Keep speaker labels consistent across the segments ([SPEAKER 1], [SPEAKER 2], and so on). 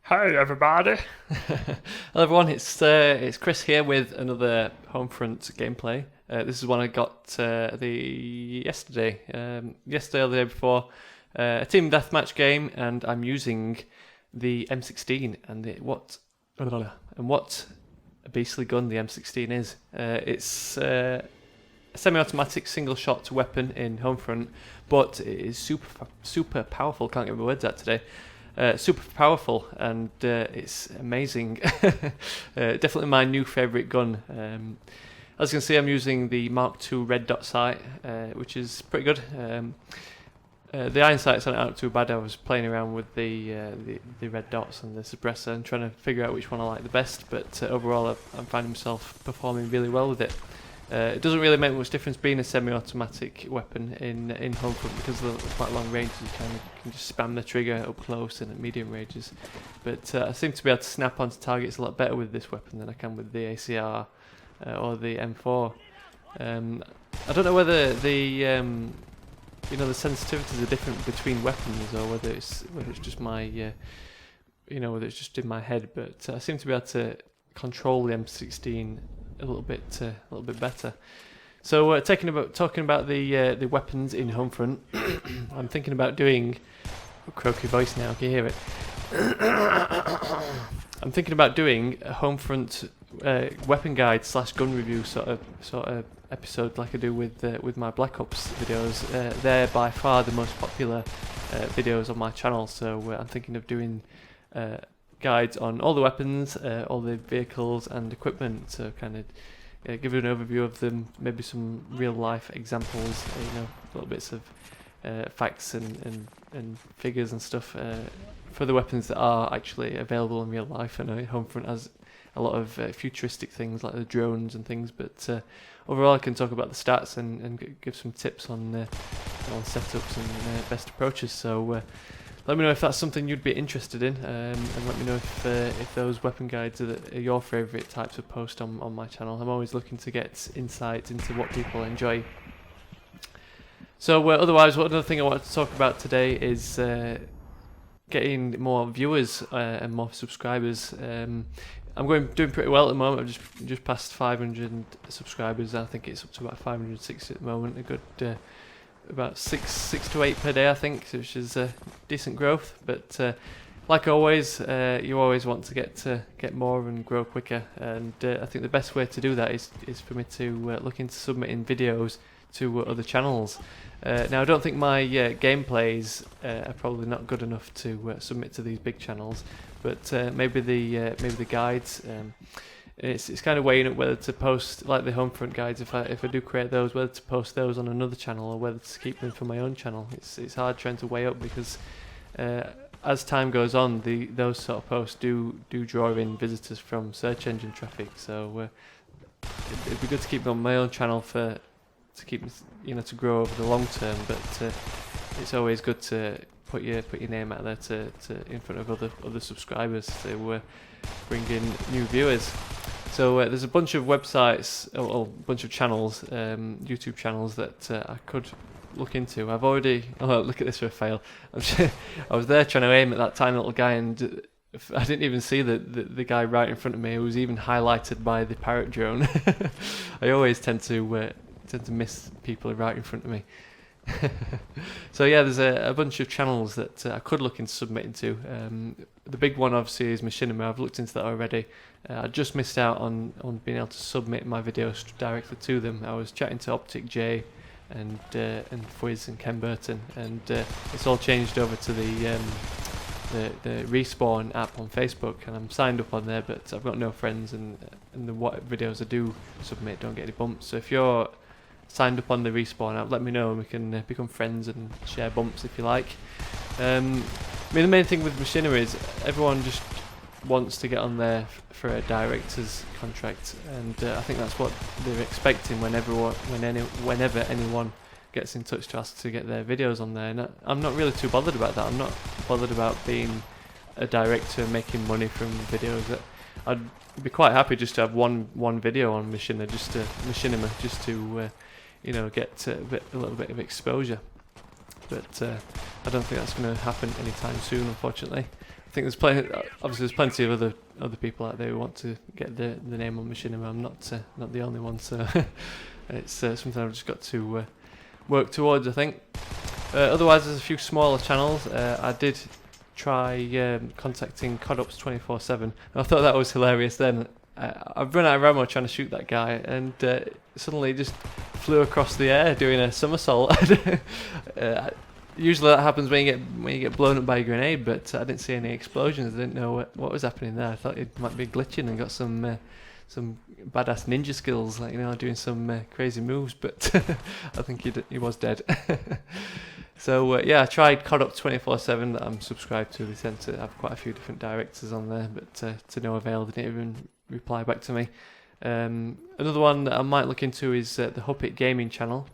[SPEAKER 1] Hey everybody!
[SPEAKER 2] Hello everyone, it's Chris here with another Homefront gameplay. This is one I got yesterday or the day before. A team deathmatch game, and I'm using the M16 and what a beastly gun the M16 is. It's a semi-automatic single-shot weapon in Homefront, but it is super powerful. Can't get my words out today. Super powerful, and it's amazing. Definitely my new favourite gun. As you can see, I'm using the Mark II red dot sight, which is pretty good. The iron sights aren't out too bad. I was playing around with the red dots and the suppressor and trying to figure out which one I like the best, but overall I'm finding myself performing really well with it. It doesn't really make much difference being a semi-automatic weapon in Homefront because of the quite long ranges. You kind of can just spam the trigger up close and at medium ranges. But I seem to be able to snap onto targets a lot better with this weapon than I can with the ACR or the M4. I don't know whether the the sensitivities are different between weapons or whether it's just my whether it's just in my head. But I seem to be able to control the M16 a little bit better. So talking about the weapons in Homefront, I'm thinking about doing croaky voice now. Can you hear it? I'm thinking about doing a Homefront weapon guide / gun review sort of episode like I do with my Black Ops videos. They're by far the most popular videos on my channel, so I'm thinking of doing guides on all the weapons, all the vehicles and equipment, so kind of give you an overview of them, maybe some real life examples, little bits of facts and figures and stuff for the weapons that are actually available in real life. I know Homefront has a lot of futuristic things like the drones and things, but overall I can talk about the stats and give some tips on setups and best approaches. So let me know if that's something you'd be interested in, and let me know if those weapon guides are your favourite types of post on my channel. I'm always looking to get insights into what people enjoy. So otherwise, another thing I want to talk about today is getting more viewers and more subscribers. I'm doing pretty well at the moment. I've just passed 500 subscribers. I think it's up to about 560 at the moment. A good about six to 8 per day, I think, which is decent growth. But like always, you always want to get more and grow quicker. And I think the best way to do that is for me to look into submitting videos to other channels. Now, I don't think my gameplays are probably not good enough to submit to these big channels, but maybe the guides. It's kind of weighing up whether to post like the Homefront guides if I do create those, whether to post those on another channel or whether to keep them for my own channel. It's hard trying to weigh up because as time goes on, those sort of posts do draw in visitors from search engine traffic. So it'd be good to keep them on my own channel to keep to grow over the long term. But it's always good to put your name out there to in front of other subscribers to bring in new viewers. So there's a bunch of websites or a bunch of channels, YouTube channels that I could look into. I've already... Oh, look at this for a fail. I was there trying to aim at that tiny little guy, and I didn't even see the guy right in front of me, who was even highlighted by the parrot drone. I always tend to miss people right in front of me. So yeah, there's a bunch of channels that I could look into submitting to. The big one obviously is Chimera. I've looked into that already. I just missed out on being able to submit my videos directly to them. I was chatting to Optic J and Fwiz and Ken Burton, and it's all changed over to the Respawn app on Facebook, and I'm signed up on there, but I've got no friends, and what videos I do submit don't get any bumps. So if you're signed up on the Respawn app, let me know and we can become friends and share bumps if you like. The main thing with Machinima is everyone just wants to get on there for a director's contract, and I think that's what they're expecting whenever anyone gets in touch to ask to get their videos on there. And I'm not really too bothered about that. I'm not bothered about being a director and making money from videos. I'd be quite happy just to have one video on Machinima, just to get a little bit of exposure. But I don't think that's going to happen anytime soon, unfortunately. think there's plenty. Obviously, there's plenty of other people out there who want to get the name on Machinima. I'm not the only one, so it's something I've just got to work towards, I think. Otherwise, there's a few smaller channels. I did try contacting CODUPS 24/7. I thought that was hilarious. Then I've run out of ammo trying to shoot that guy, and suddenly he just flew across the air doing a somersault. Usually that happens when you get blown up by a grenade, but I didn't see any explosions. I didn't know what was happening there. I thought it might be glitching and got some badass ninja skills, like, you know, doing some crazy moves. But I think he was dead. So yeah, I tried CODUP 24/7 that I'm subscribed to. They tend to have quite a few different directors on there, but to no avail. They didn't even reply back to me. Another one that I might look into is the Huppet Gaming channel.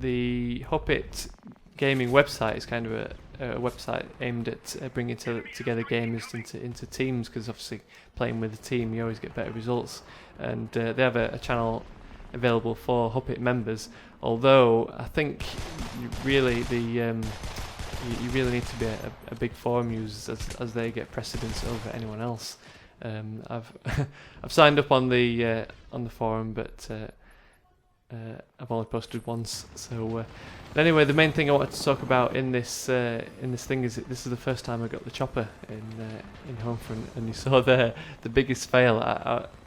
[SPEAKER 2] The Huppet Gaming website is kind of a website aimed at bringing together gamers into teams, because obviously playing with a team you always get better results, and they have a channel available for Huppet members, although I think you really need to be a big forum user as they get precedence over anyone else. I've signed up on the forum, but I've only posted once. So anyway, the main thing I wanted to talk about in this thing is that this is the first time I got the chopper in Homefront, and you saw the biggest fail.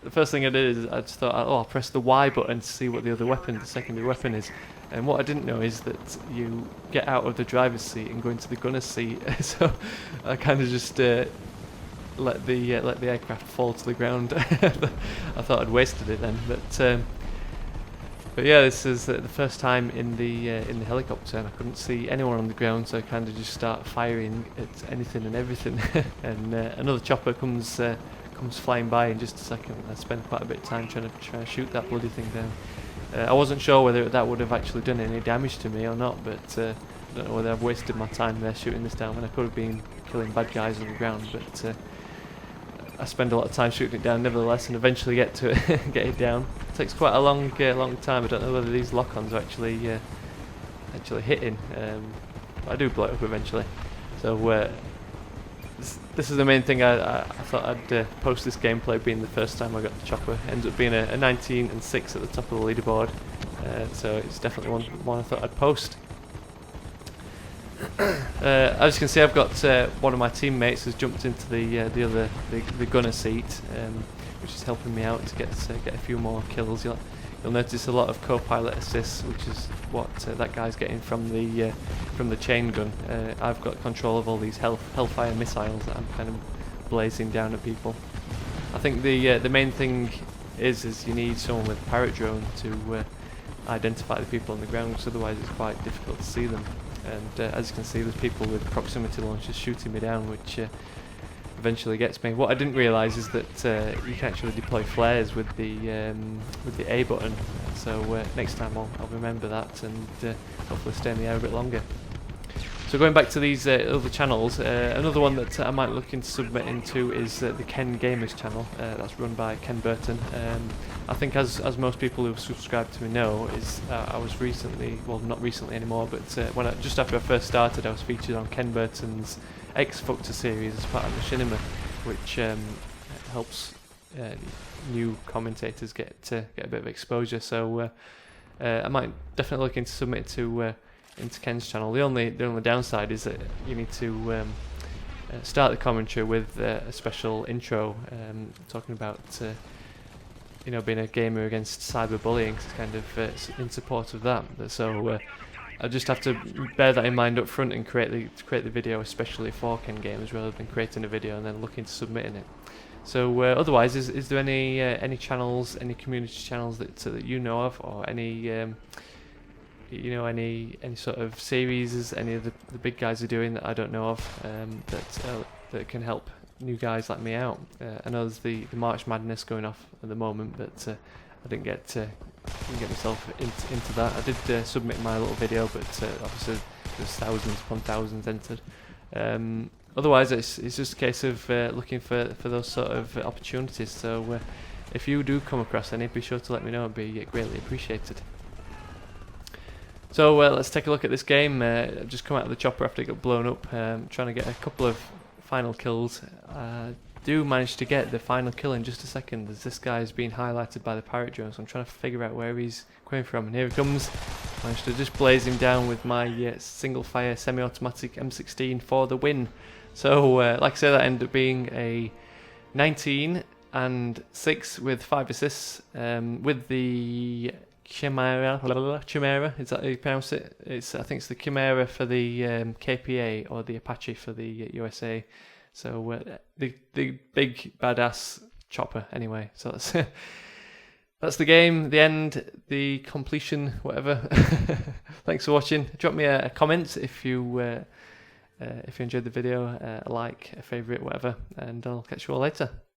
[SPEAKER 2] The first thing I did is I just thought, I'll press the Y button to see what the secondary weapon is. And what I didn't know is that you get out of the driver's seat and go into the gunner's seat. So I kind of just let the aircraft fall to the ground. I thought I'd wasted it then, but yeah, this is the first time in the helicopter, and I couldn't see anyone on the ground, so I kind of just start firing at anything and everything. And another chopper comes flying by in just a second. I spent quite a bit of time trying to shoot that bloody thing down. I wasn't sure whether that would have actually done any damage to me or not, but I don't know whether I've wasted my time there shooting this down when I could have been killing bad guys on the ground. But I spend a lot of time shooting it down nevertheless, and eventually get to it, get it down. It takes quite a long time. I don't know whether these lock-ons are actually hitting. But I do blow it up eventually. So this is the main thing. I thought I'd post this gameplay, being the first time I got the chopper. Ends up being a 19 and 6 at the top of the leaderboard. So it's definitely one I thought I'd post. As you can see, I've got one of my teammates has jumped into the gunner seat, which is helping me out to get a few more kills. You'll notice a lot of co-pilot assists, which is what that guy's getting from the chain gun. I've got control of all these hellfire missiles that I'm kind of blazing down at people. I think the main thing is you need someone with a parrot drone to identify the people on the ground, because otherwise it's quite difficult to see them. And as you can see, there's people with proximity launchers shooting me down, which eventually gets me. What I didn't realise is that you can actually deploy flares with the A button. So next time I'll remember that, and hopefully stay in the air a bit longer. So going back to these other channels, another one that I might look into submitting to is the Ken Gamers channel. That's run by Ken Burton. I think as most people who've subscribed to me know, I was recently, well, not recently anymore, but just after I first started, I was featured on Ken Burton's X-Factor series as part of Machinima, which helps new commentators get a bit of exposure. So I might definitely look into submit to into Ken's channel. The only downside is that you need to start the commentary with a special intro, talking about being a gamer against cyberbullying. It's kind of in support of that. So I just have to bear that in mind up front and create the video especially for Ken Gamers, rather than creating a video and then looking to submitting it. So otherwise, is there any channels, any community channels that you know of, or any any sort of series any of the big guys are doing that I don't know of, that can help new guys like me out? I know there's the March Madness going off at the moment, but I didn't get myself into that. I did submit my little video, but obviously there's thousands upon thousands entered. Otherwise, it's just a case of looking for those sort of opportunities. So if you do come across any, be sure to let me know. It'd be greatly appreciated. So let's take a look at this game. I've just come out of the chopper after it got blown up, trying to get a couple of final kills. Do manage to get the final kill in just a second, as this guy's being highlighted by the pirate drone, so I'm trying to figure out where he's coming from, and here he comes. Managed to just blaze him down with my single fire semi-automatic M16 for the win. So like I said, that ended up being a 19 and 6 with 5 assists, with the Chimera, is that how you pronounce it? I think it's the Chimera for the KPA, or the Apache for the USA. So the big badass chopper anyway. So that's that's the game, the end, the completion, whatever. Thanks for watching. Drop me a comment if you enjoyed the video, a like, a favourite, whatever, and I'll catch you all later.